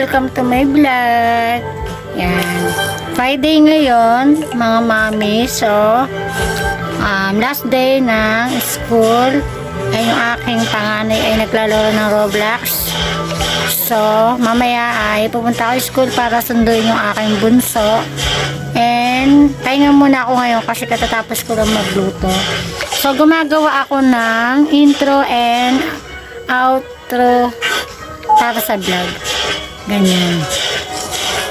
welcome to my vlog. Yan. Friday ngayon, mga mami. So, last day ng school. Ay yung aking panganay ay naglalaro ng Roblox. So, mamaya ay pupunta ako sa school para sunduin yung aking bunso. And, pahinga muna ako ngayon kasi katatapos ko lang magluto. So, gumagawa ako ng intro and outro para sa vlog. Ganyan.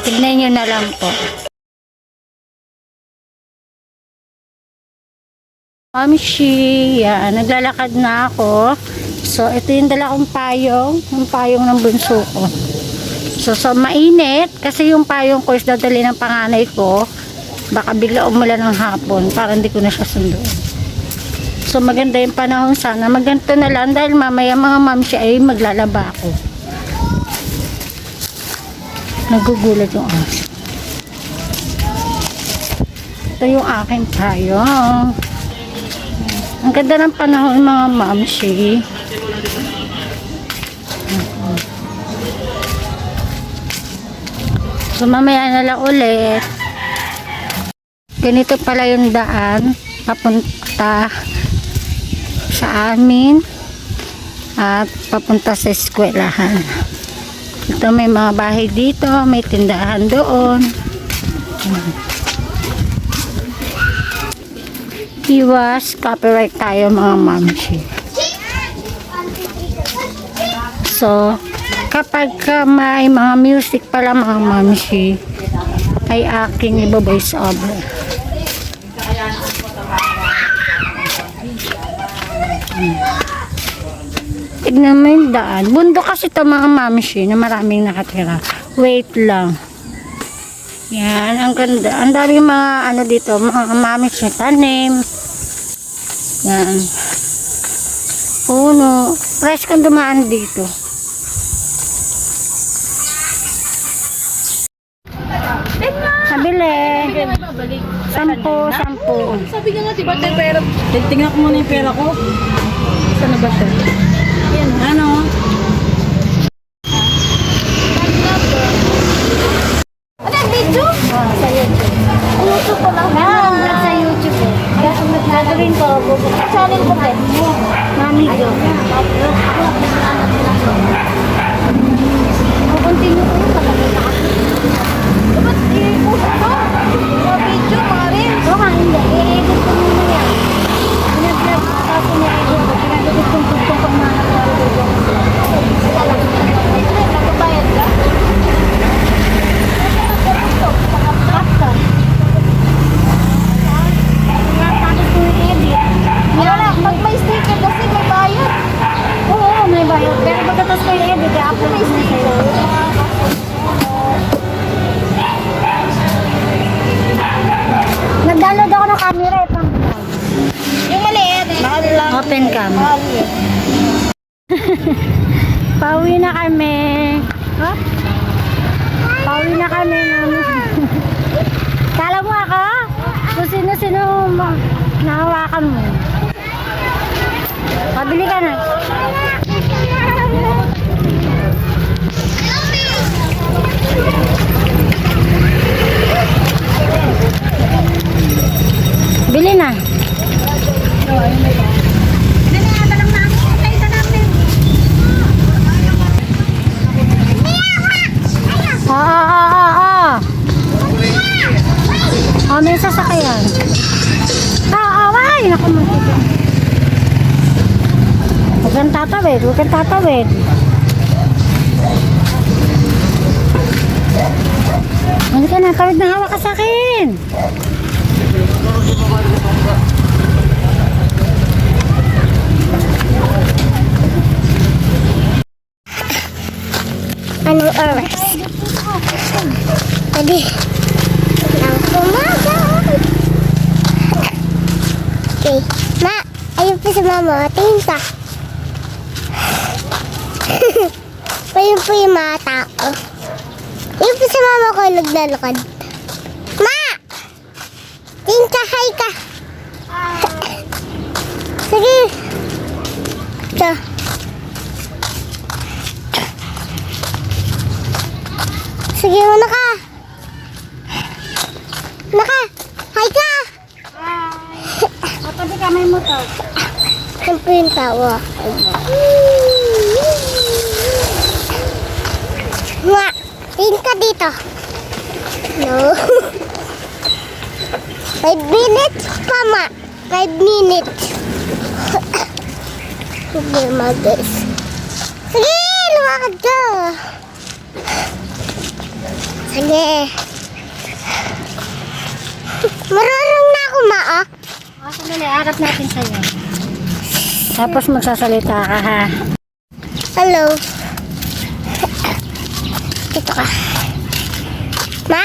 Tignan nyo na lang po. Mamshi, yan. Naglalakad na ako. So, ito yung dala kong payong. Yung payong ng bunso ko. So, mainit. Kasi yung payong ko is dadali ng panganay ko. Baka bigla umulan ng hapon. Para hindi ko na siya sunduin. So, maganda yung panahon sana. Maganto na lang dahil mamaya mga mamshi ay maglalaba ako. Nagugulat yung aso. Ito yung aking payong. Ang ganda ng panahon mga mamshi. So mamaya na lang ulit. Ganito pala yung daan papunta sa amin at papunta sa eskwelahan. Ito may mga bahay dito, may tindahan doon. Iwas copyright tayo mga mamshi. So, kapag may mga music pala mga mamshi, ay aking iba-voice over. Tignan mo yung daan. Bundok kasi ito mga mamshi na maraming nakatira. Wait lang. Yan, ang ganda. Ang dami mga ano dito, mga mamshi tanim. Yan. Puno. Fresh kang dumaan dito. Sabili. 10. Sabi niya nga, diba tayo pera? Tingnan ko muna yung pera ko. Saan na ba siya? Yan. Ano? Ano yung video? Sa YouTube. YouTube ko lang. Vlog sa YouTube eh. Gagawin ko, bubuksan. Channel ko din. Mami Jo. Continue ko yung pagkakita. Dapat i-post ko. Mga video, mga reels. Oo nga, hindi. I-edit ko muna yan. Pinag-vlog ko tapos ni-edit ko. Pinag-edit kong tugtong pag mga nag-vlog. Nagbabayad ka? Basta. Tapos ko i-edit. Wala, pag may sticker kasi may bayad. Oo, may bayad. Pero pagkatapos ko i-edit, i-upload May ko na sa'yo. sticker. Nag-download ako ng camera eh, pang vlog. Yung maliit. Mahal lang. Open cam. Mahal yun. Pauwi na kami. Ha? Pauwi na kami. Kala mo ako? Kung sino-sino nahawakan mo. Pabili ka na. Bili na. Oh, may sasakyan. Ay, naku, magkita. Huwag kang tatawid, huwag kang tatawid. Hindi ka na, tawid na hawak ka sa akin. Anong oras? Pwede. Nang umaga. Okay. Ma, ayun po si mama. Tingin ka. Ayun po yung mga tao. Ayun po si mama ko naglalakad. Ma! Tingin ka, hi ka. Sige. Ito. Sige, una ka. Naka, hi ka. Tabi ka, may motor. Siyempre yung tawa. Nga, tingin ka dito. No. 5 minutes pa, ma. 5 minutes. Sige, mag-guys. Sige, lumakad ka. Sige. Marunong na ako, ma, ah. Sandali, harap natin sa'yo. Tapos magsasalita ka, ha? Hello. Dito ka. Ma!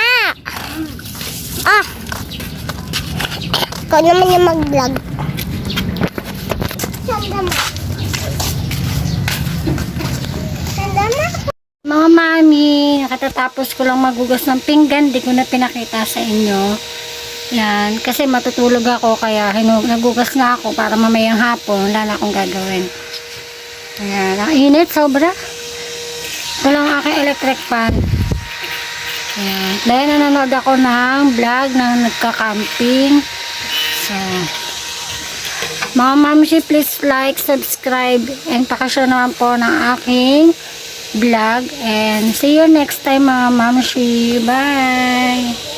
Ah! Ikaw naman yung mag-vlog. Sanda mo. Sanda mo. Mga mami, nakatatapos ko lang magugas ng pinggan, di ko na pinakita sa inyo. Yan, kasi matutulog ako, kaya nagugas na ako para mamayang hapon, wala na akong gagawin. Ayan, ang init, sobra. Ito lang ang aking electric fan. Ayan, dahil nanonood ako ng vlog ng nagka-camping. So, mga mamsi, please like, subscribe, and pakishare naman po ng aking vlog. And see you next time, mga mamsi. Bye!